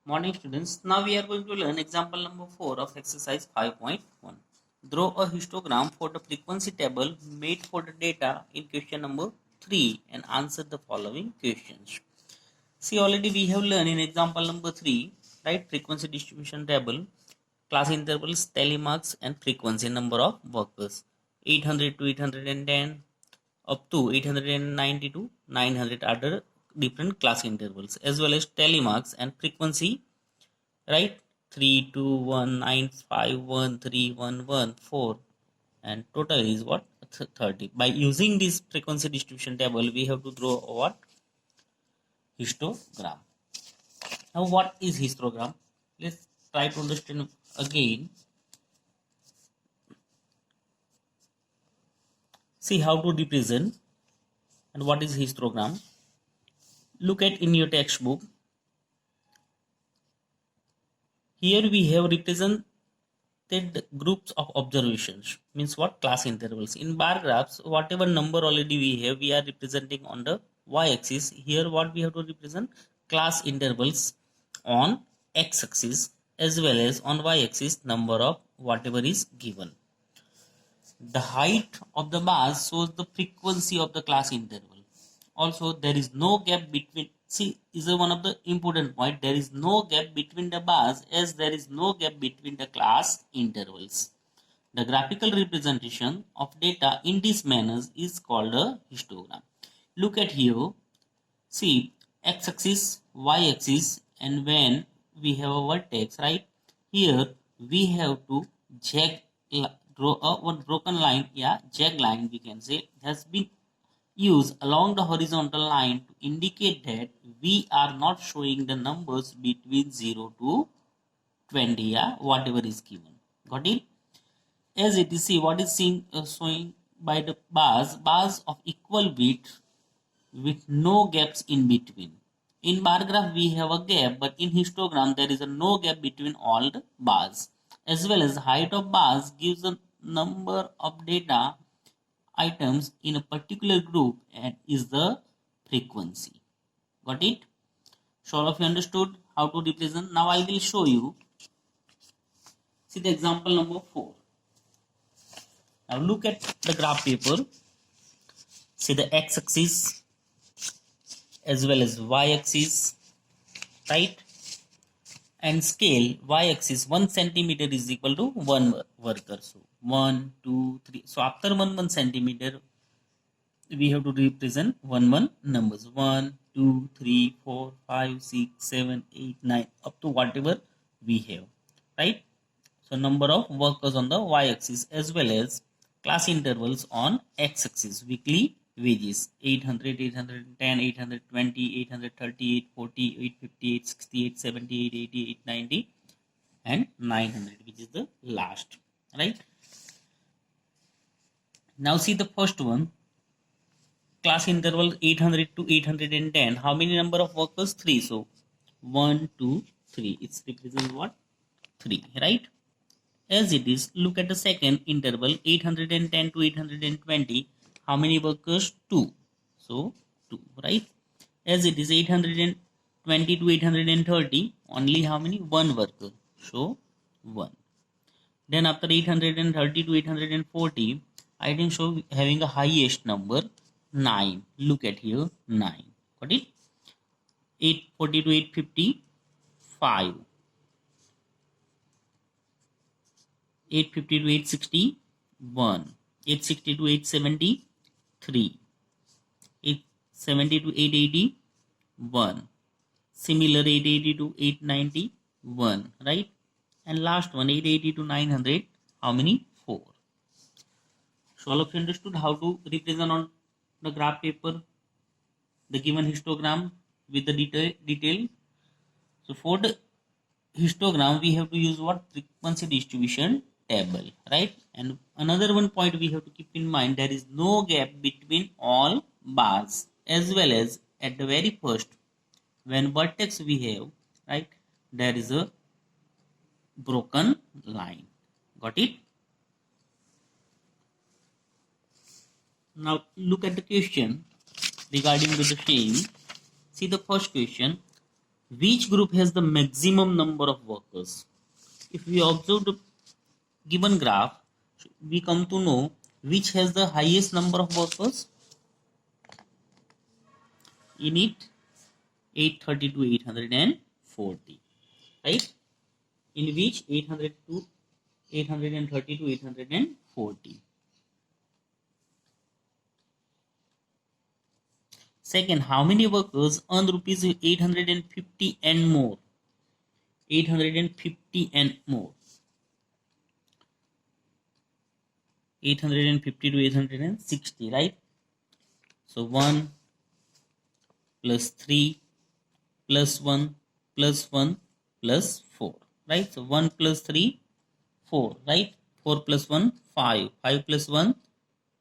Morning students, now we are going to learn example number 4 of exercise 5.1. Draw a histogram for the frequency table made for the data in question number 3 and answer the following questions. See, already we have learned in example number 3, right? Frequency distribution table, class intervals, tally marks and frequency number of workers. 800 to 810 up to 890 to 900 are the different class intervals, as well as tally marks and frequency, right? 32195131114, and total is what? 30. By using this frequency distribution table, we have to draw what? Histogram. Now what is histogram? Let's try to understand again. See how to represent and what is histogram. Look at in your textbook. Here we have represented groups of observations, means what? Class intervals. In bar graphs, whatever number already we have, we are representing on the y-axis. Here what we have to represent? Class intervals on x-axis, as well as on y-axis number of whatever is given. The height of the bars shows the frequency of the class interval. Also, there is no gap between, see, is one of the important point. There is no gap between the bars, as there is no gap between the class intervals. The graphical representation of data in this manner is called a histogram. Look at here. See, x-axis, y-axis, and when we have a vertex, right? Here we have to draw a one broken line, jag line we can say, has been used along the horizontal line to indicate that we are not showing the numbers between 0 to 20, whatever is given. Got it? As it is, see what is showing by the bars of equal width with no gaps in between. In bar graph we have a gap, but in histogram there is a no gap between all the bars. As well as height of bars gives a number of data items in a particular group and is the frequency. Got it? So all of you understood how to represent. Now I will show you. See the example number 4. Now look at the graph paper. See the x-axis as well as y-axis, right? And scale y-axis 1 centimeter is equal to 1 worker. So 1, 2, 3. So after 1 centimeter, we have to represent 1 numbers. 1, 2, 3, 4, 5, 6, 7, 8, 9, up to whatever we have, right? So number of workers on the y-axis, as well as class intervals on x-axis. Weekly wages 800, 810, 820, 830, 840, 850, 860, 870, 880, 890 and 900, which is the last, right? Now see the first one, class interval 800 to 810. How many number of workers? 3. So 1, 2, 3. It's represent what? 3, right? As it is, look at the second interval 810 to 820. How many workers? 2. So 2, right? As it is 820 to 830, only how many? 1 worker. So 1. Then after 830 to 840, I think so having a highest number 9. Look at here, 9. Got it? 840 to 850, 5. 850 to 860, 1. 860 to 870, 3. 870 to 880, 1. Similar 880 to 890, 1. Right? And last one 880 to 900, how many? 4. So all of you understood how to represent on the graph paper the given histogram with the detail. So for the histogram we have to use what? Frequency distribution table, right? And another one point we have to keep in mind, there is no gap between all bars, as well as at the very first when vertex we have, right, there is a broken line. Got it? Now look at the question regarding to the same. See the first question. Which group has the maximum number of workers? If we observe the given graph, we come to know which has the highest number of workers in it. 830 to 840, right? In which 830 to 840. Second, how many workers earn rupees 850 and more? 850 and more. 850 to 860, right? So 1 plus 3 plus 1 plus 1 plus 4, right? So 1 plus 3, 4, right? 4 plus 1, 5. 5 plus 1,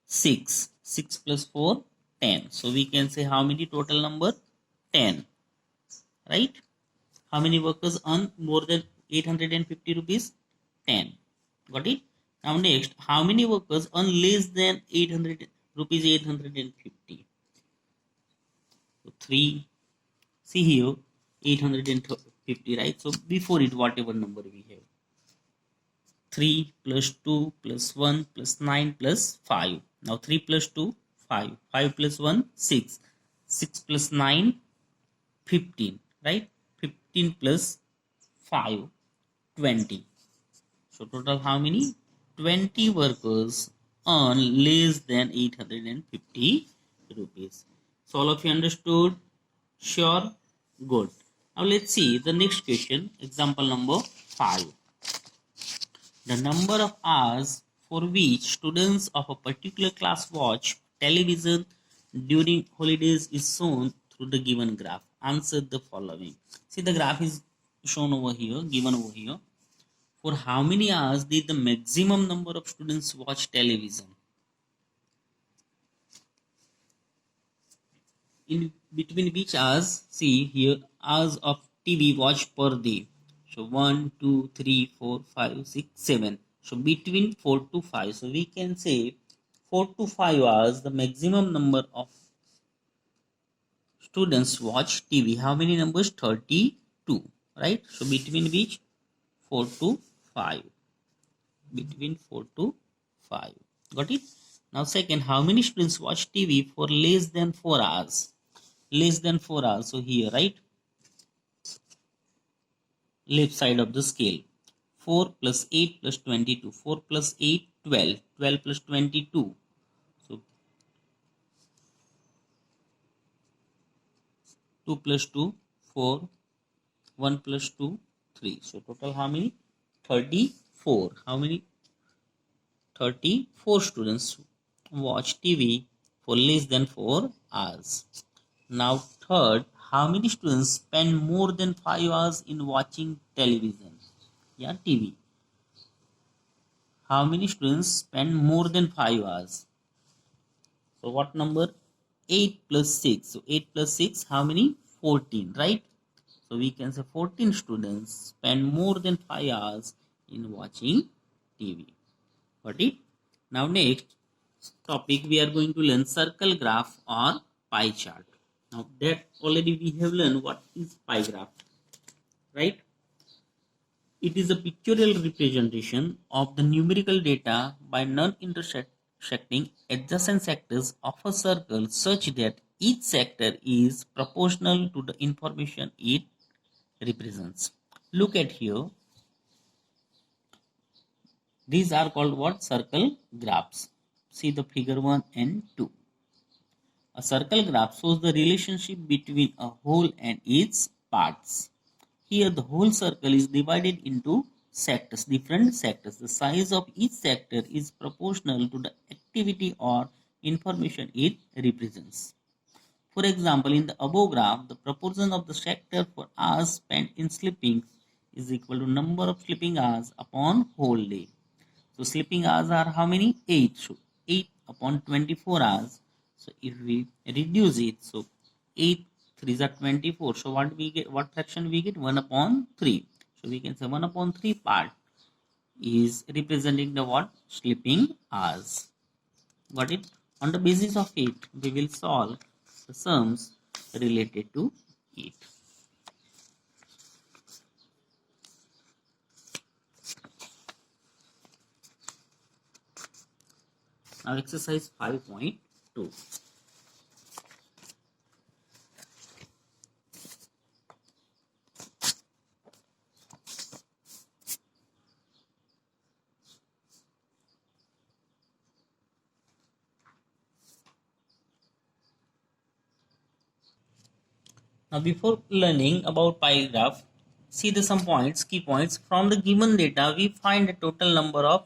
6. 6 plus 4, 10. So we can say how many total number? 10, right? How many workers earn more than 850 rupees? 10. Got it? Now next, how many workers earn less than 800 rupees 850? So 3. See here, 850, right? So before it, whatever number we have. 3 plus 2 plus 1 plus 9 plus 5. Now 3 plus 2, 5. 5 plus 1, 6. 6 plus 9, 15, right? 15 plus 5, 20. So total how many? 20 workers earn less than 850 rupees. So all of you understood? Sure? Good. Now let's see the next question. Example number 5. The number of hours for which students of a particular class watch television during holidays is shown through the given graph. Answer the following. See, the graph is shown over here, given over here. For how many hours did the maximum number of students watch television? In between which hours? See here, hours of TV watch per day. So 1, 2, 3, 4, 5, 6, 7. So between 4 to 5. So we can say 4 to 5 hours, the maximum number of students watch TV. How many numbers? 32. Right? So between which? 4 to 5. Between 4 to 5. Got it? Now second, how many students watch TV for less than 4 hours? Less than 4 hours. So here, right? Left side of the scale. 4 plus 8 plus 22. 4 plus 8, 12. 12 plus 22. So 2 plus 2, 4. 1 plus 2, 3. So total how many? 34. How many? 34 students watch TV for less than 4 hours. Now third, how many students spend more than 5 hours in watching television? Yeah, TV. How many students spend more than 5 hours? So what number? 8 plus 6. So 8 plus 6, how many? 14, right? So we can say 14 students spend more than 5 hours in watching TV. Got it? Now next topic, we are going to learn circle graph or pie chart. Now that already we have learned what is pie graph, right? It is a pictorial representation of the numerical data by non-intersecting adjacent sectors of a circle such that each sector is proportional to the information it represents. Look at here. These are called what? Circle graphs. See the figure 1 and 2. A circle graph shows the relationship between a whole and its parts. Here the whole circle is divided into sectors, different sectors. The size of each sector is proportional to the activity or information it represents. For example, in the above graph, the proportion of the sector for hours spent in sleeping is equal to number of sleeping hours upon whole day. So sleeping hours are how many? 8. So 8 upon 24 hours. So if we reduce it, so 8 3s are 24. So what we get? What fraction we get? 1 upon 3. So we can say 1 upon 3 part is representing the what? Sleeping hours. Got it? On the basis of it, we will solve the sums related to it. Now exercise 5.2. Now before learning about pie graph, see the some points, key points. From the given data, we find the total number of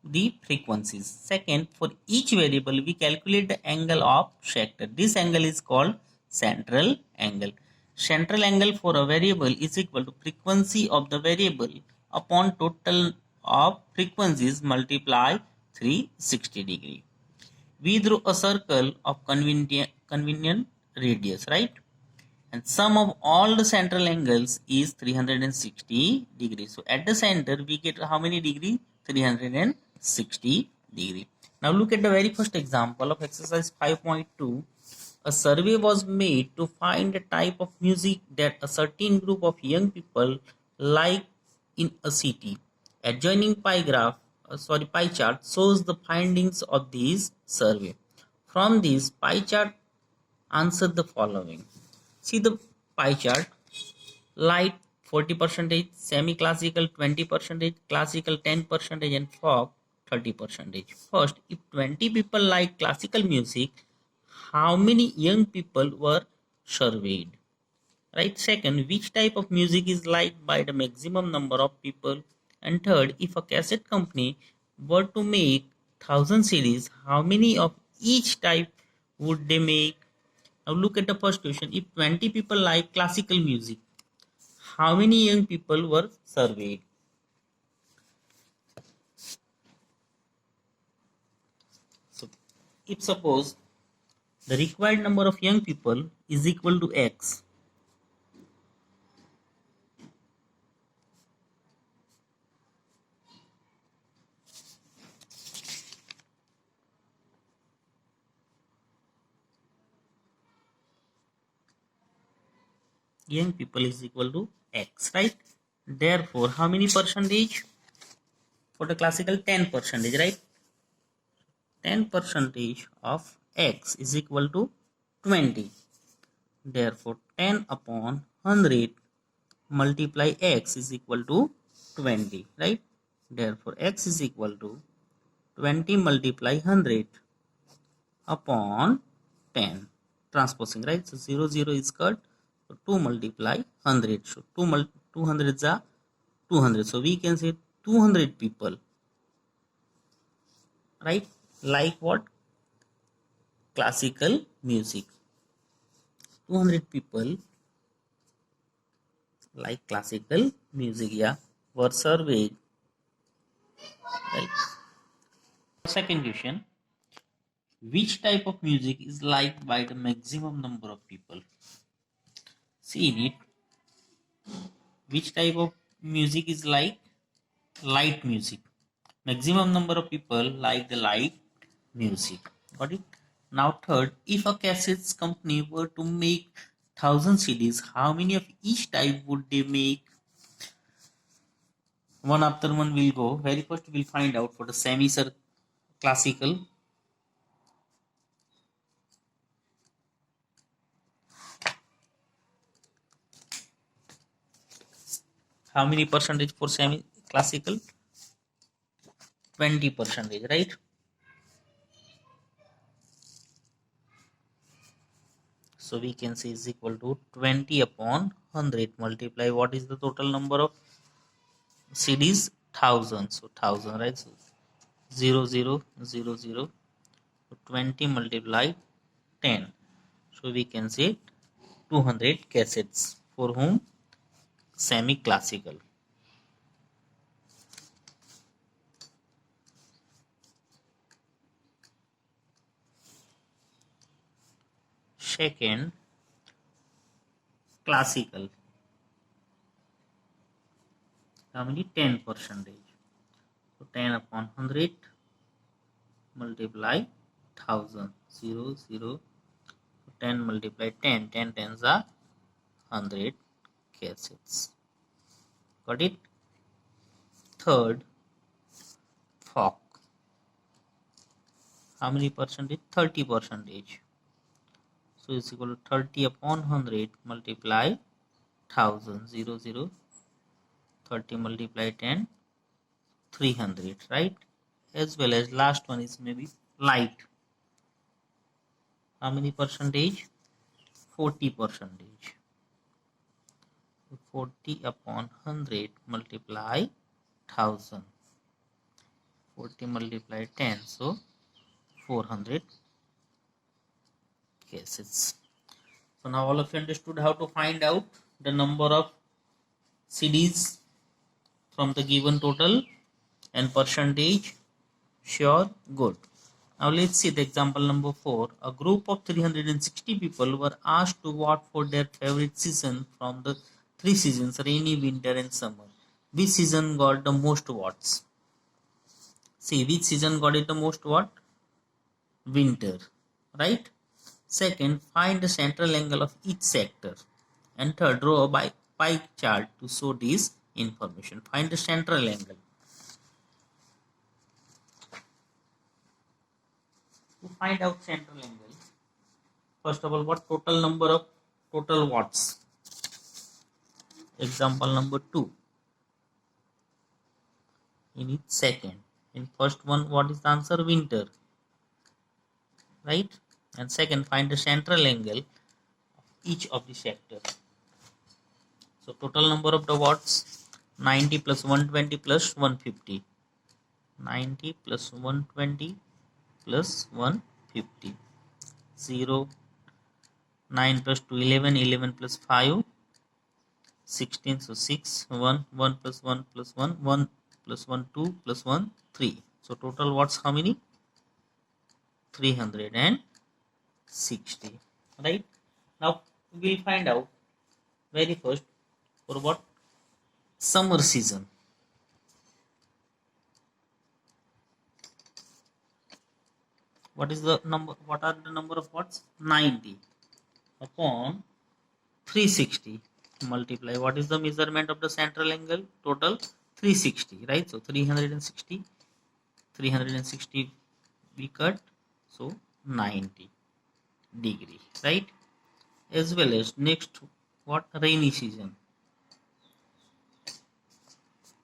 the frequencies. Second, for each variable, we calculate the angle of sector. This angle is called central angle. Central angle for a variable is equal to frequency of the variable upon total of frequencies multiply 360 degree. We drew a circle of convenient radius, right? And sum of all the central angles is 360 degrees. So at the center we get how many degree? 360 degree. Now look at the very first example of exercise 5.2. A survey was made to find a type of music that a certain group of young people like in a city. Adjoining pie chart shows the findings of this survey. From this pie chart, answer the following. See the pie chart. Light 40%, semi-classical 20%, classical 10%, and folk 30%. First, if 20 people like classical music, how many young people were surveyed? Right. Second, which type of music is liked by the maximum number of people? And third, if a cassette company were to make 1,000 CDs, how many of each type would they make? Now look at the first question. If 20 people like classical music, how many young people were surveyed? So if suppose the required number of young people is equal to X, young people is equal to X, right? Therefore, how many percentage? For the classical 10 percentage, right? 10 percentage of X is equal to 20. Therefore, 10 upon 100 multiply X is equal to 20, right? Therefore, X is equal to 20 multiply 100 upon 10. Transposing, right? So 0, 0 is cut. So 2 multiply 100. So 200 is 200. So we can say 200 people, right? Like what? Classical music. 200 people like classical music, yeah, were surveyed, right? Second question, which type of music is liked by the maximum number of people? See in it, which type of music is like light music. Maximum number of people like the light music. Got it? Now third, if a cassettes company were to make 1,000 CDs, how many of each type would they make? One after one will go. Very first we'll find out for the semi classical. How many percentage for semi classical? 20 percentage, right? So we can say is equal to 20 upon 100 multiply what is the total number of CDs? 1,000. So 1,000, right? So 0, 0, 0, 0. So 20 multiply 10. So we can say 200 cassettes for whom? Semi classical. Second, classical. How many? 10 percentage. So 10 upon 100 multiply 1,000. 0, 0. 10 multiply 10. 10 tens are 100 cassettes. Got it? Third, folk. How many percentage? 30 percentage. So it's equal to 30 upon 100 multiply 1000. 0, 30 multiply 10, 300, right? As well as last one is maybe light. How many percentage? 40 percentage. 40 upon 100 multiply 1000. 40 multiply 10, so 400 cases. So now all of you understood how to find out the number of CDs from the given total and percentage. Sure, good. Now let's see the example number 4. A group of 360 people were asked to vote for their favorite season from the three seasons, rainy, winter and summer. Which season got the most votes? See, which season got it the most vote? Winter, right? Second, find the central angle of each sector. And third, draw a pie chart to show this information. Find the central angle. To find out central angle, first of all, what total number of total watts? Example number 2. In each second. In first one, what is the answer? Winter, right? And second, find the central angle of each of the sector. So total number of the watts, 90 plus 120 plus 150. 90 plus 120 plus 150. 0, 9 plus 2, 11, 11 plus 5, 16, so 6, 1, 1 plus 1 plus 1, 1 plus 1, 2 plus 1, 3. So total watts how many? 360, right? Now we'll find out very first for what? Summer season. What is the number? What are the number of watts? 90 upon 360 multiply. What is the measurement of the central angle? Total 360, right? So 360 we cut, so 90 degree, right? As well as next, what? Rainy season,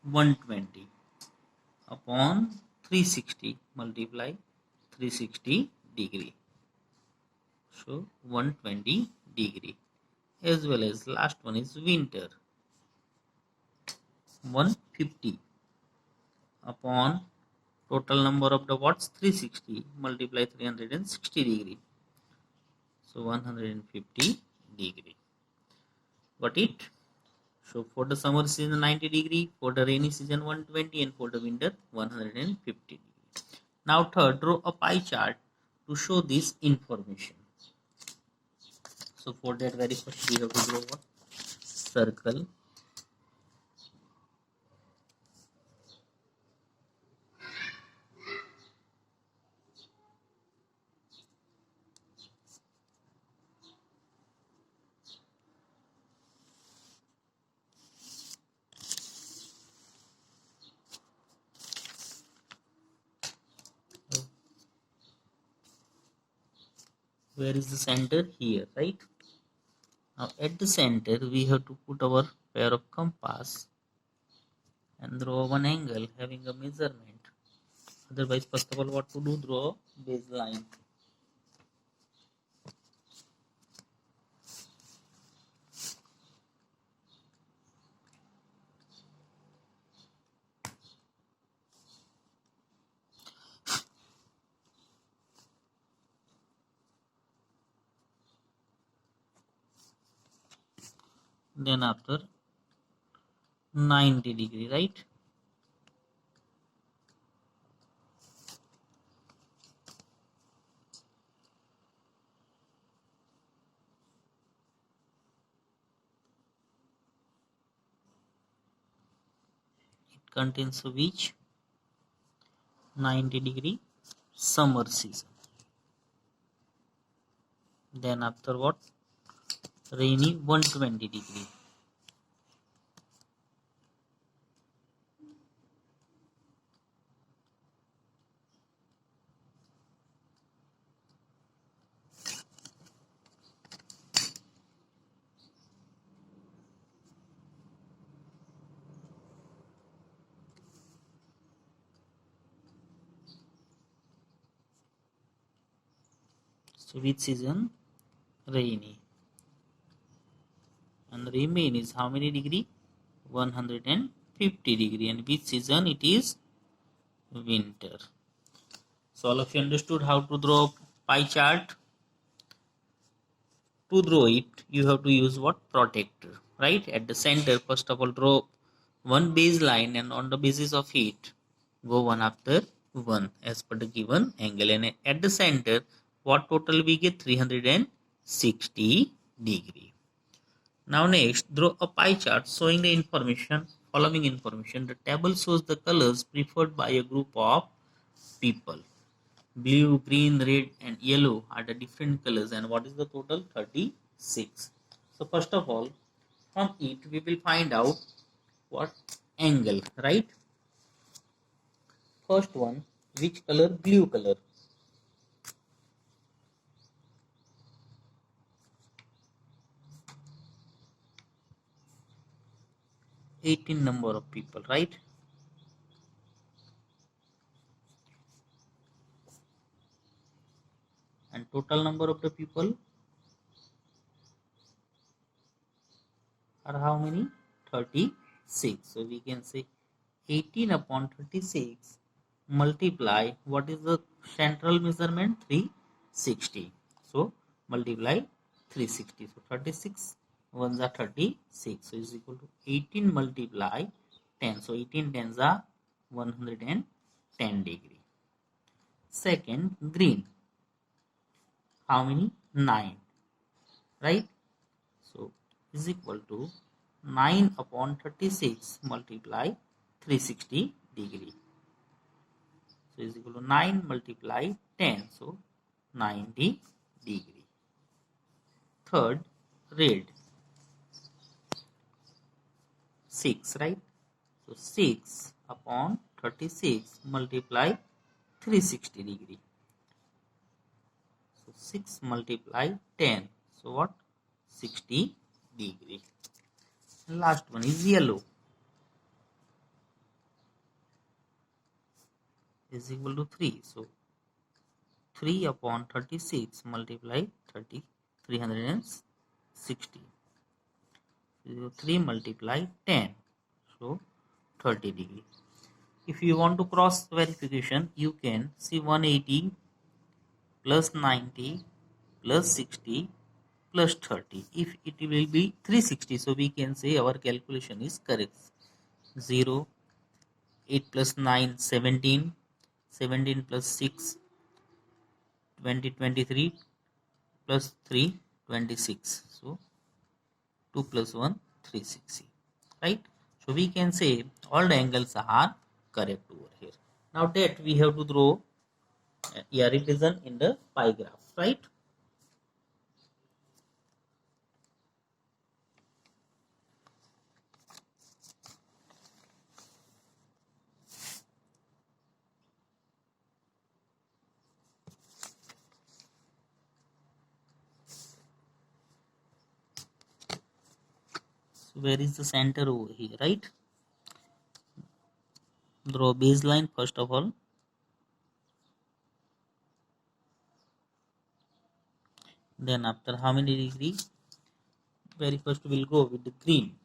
120 upon 360 multiply 360 degree, so 120 degree. As well as last one is winter, 150 upon total number of the watts 360 multiply 360 degree, so 150 degree. Got it? So for the summer season 90 degree, for the rainy season 120, and for the winter 150 degree. Now third, draw a pie chart to show this information. So for that, very first we have to draw a circle. Where is the center? Here, right? Now at the center we have to put our pair of compass and draw one angle having a measurement. Otherwise, first of all, what to do? Draw baseline. Then after 90 degree, right? It contains which? 90 degree summer season. Then after what? Rainy 120 degree. So which season? Rainy. And remain is how many degree? 150 degree. And which season it is? Winter. So all of you understood how to draw pie chart. To draw it, you have to use what? Protractor, right? At the center, first of all, draw one baseline, and on the basis of it, go one after one as per the given angle. And at the center, what total we get? 360 degree. Now next, draw a pie chart showing the following information. The table shows the colors preferred by a group of people. Blue, green, red and yellow are the different colors, and what is the total? 36. So first of all, from it we will find out what angle, right? First one, which color? Blue color. 18 number of people, right? And total number of the people are how many? 36. So we can say 18 upon 36 multiply, what is the central measurement? 360. So multiply 360. So 36 ones are 36. So is equal to 18 multiply 10. So 18 tens are 110 degree. Second, green. How many? 9. Right? So is equal to 9 upon 36 multiply 360 degree. So is equal to 9 multiply 10. So 90 degree. Third, red. 6, right? So 6 upon 36 multiply 360 degree. So 6 multiply 10. So what? 60 degree. Last one is yellow. Is equal to 3. So 3 upon 36 multiply 360. So 3 multiply 10. So 30 degree. If you want to cross verification, you can see 180 plus 90 plus 60 plus 30. If it will be 360, so we can say our calculation is correct. 0, 8 plus 9, 17, 17 plus 6, 20, 23 plus 3, 26. So 2 plus 1, 360. Right? So we can say all the angles are correct over here. Now that we have to draw a revision in the pie graph, right? So where is the center over here, right? Draw baseline first of all. Then after how many degree? Very first we'll go with the green.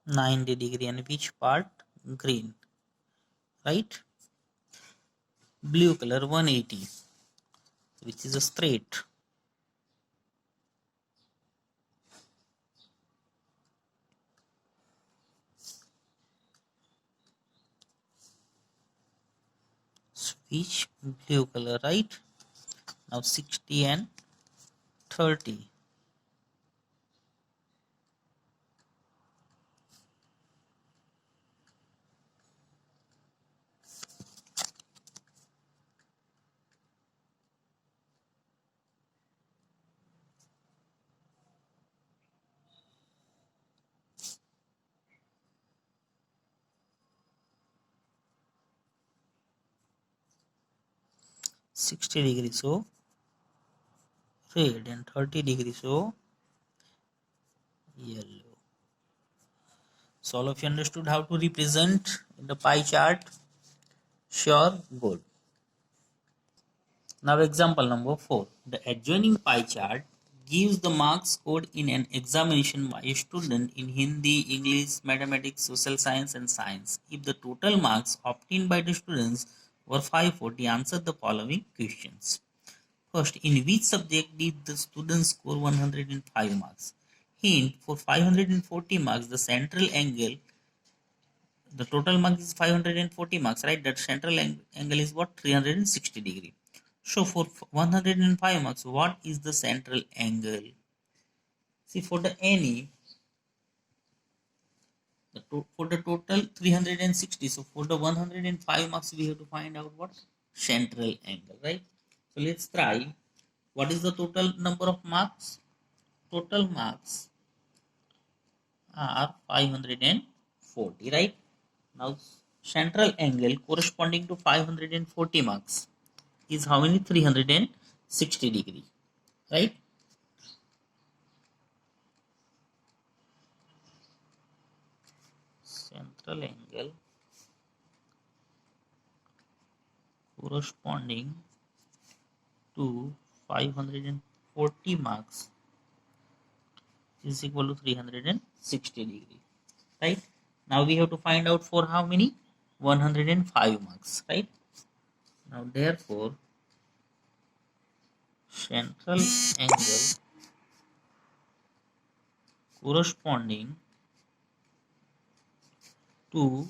Ninety degree, and which part? Green, right? Blue color 180, which is a straight. Switch blue color, right? Now 60 and 30. 60 degrees so red and 30 degrees so yellow. So all of you understood how to represent in the pie chart? Sure, good. Now example number 4. The adjoining pie chart gives the marks scored in an examination by a student in Hindi, English, mathematics, social science and science. If the total marks obtained by the students were 540, answer the following questions. First, in which subject did the students score 105 marks? Hint, for 540 marks, the central angle, the total mark is 540 marks, right? That central angle is what? 360 degree. So for 105 marks, what is the central angle? See, for the any, for the total 360. So for the 105 marks, we have to find out what? Central angle, right? So let's try. What is the total number of marks? Total marks are 540, right? Now central angle corresponding to 540 marks is how many? 360 degree, right? Central angle corresponding to 540 marks is equal to 360 degree, right? Now we have to find out for how many? 105 marks, right? Now therefore central angle corresponding to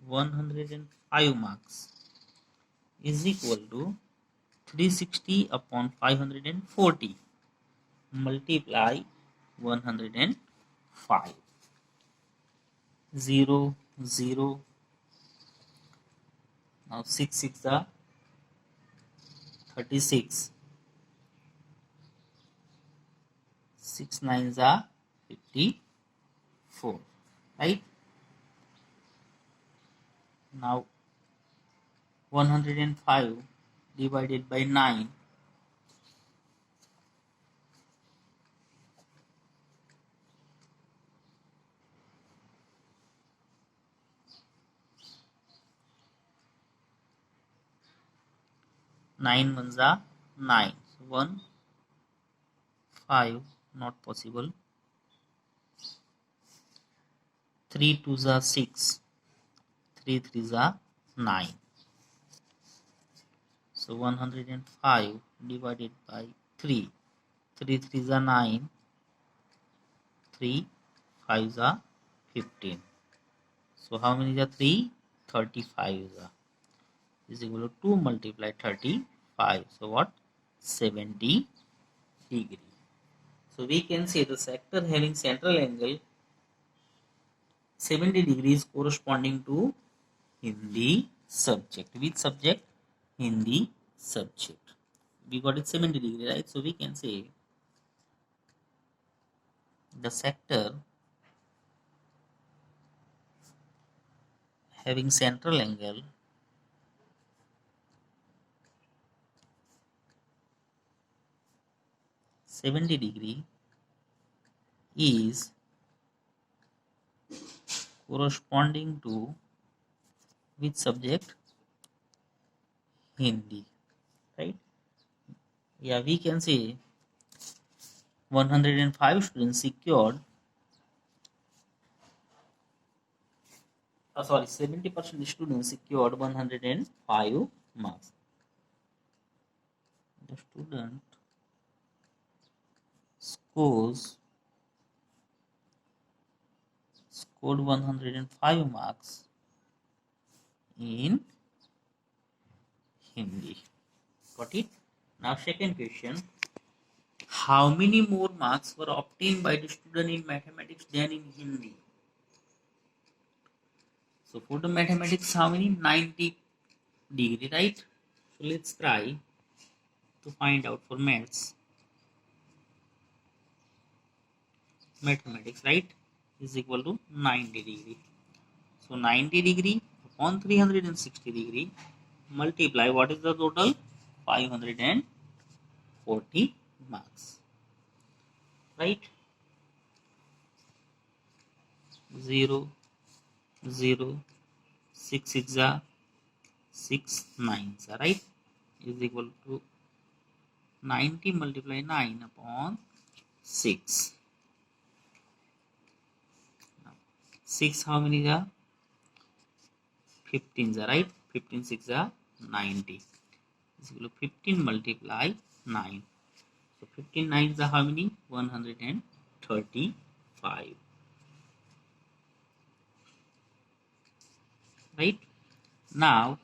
105 marks is equal to 360 upon 540 multiply 105. 0 0. Now 6 6 are 36, 6 9s are 54, right? Now 105 divided by 9, nine ones are 9. So 1 5 not possible. 3 twos are 6. 3 threes are 9. So 105 divided by 3. 3 threes are 9. 3 fives are 15. So how many are 3? 35 is equal to 2 multiply 35. So what? 70 degree. So we can say the sector having central angle 70 degrees corresponding to Hindi subject. Which subject? Hindi subject. We got it 70 degree, right? So we can say the sector having central angle 70 degree is corresponding to which subject? Hindi, right? Yeah, we can say 105 students secured 70% students secured 105 marks. The student scored 105 marks in Hindi. Got it? Now second question. How many more marks were obtained by the student in mathematics than in Hindi? So for the mathematics, how many? 90 degree, right? So let's try to find out for mathematics, right, is equal to 90 degree. So 90 degree upon 360 degree multiply, what is the total? 540 marks, right? 0, 0, 6 6 are 6 9s, right? Is equal to 90 multiply 9 upon 6. 6 how many are? 15s, right? 15 6 are 90. Is equal to 15 multiply 9. So 15 9s are how many? 135. Right? Now,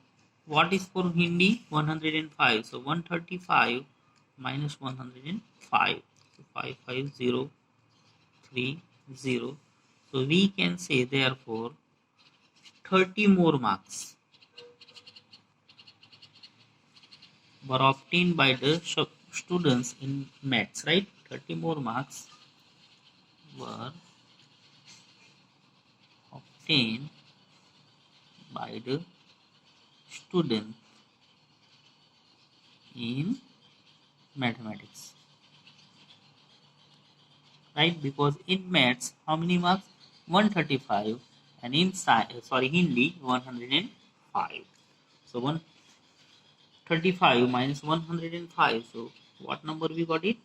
what is for Hindi? 105. So 135 minus 105. So 55030. So we can say therefore 30 more marks were obtained by the students in maths, right? 30 more marks were obtained by the student in mathematics, right? Because in maths, how many marks? 135, and in Hindi 105. So 135 minus 105. So what number we got it?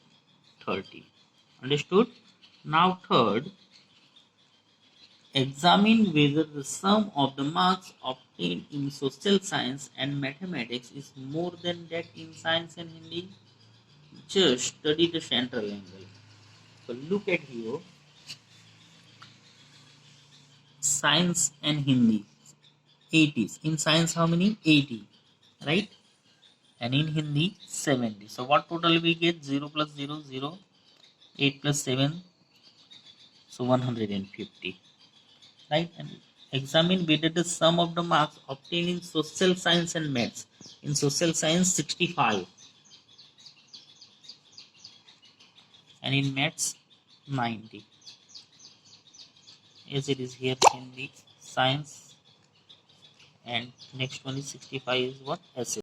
30. Understood? Now third, examine whether the sum of the marks obtained in social science and mathematics is more than that in science and Hindi. Just study the central angle. So look at here, science and Hindi, 80s. In science, how many? 80, right? And in Hindi, 70. So what total we get? 0 plus 0, 0. 8 plus 7, so 150, right? And examine whether the sum of the marks obtained in social science and maths. In social science, 65. And in maths, 90. As it is here in the science, and next one is 65 is what? Essay.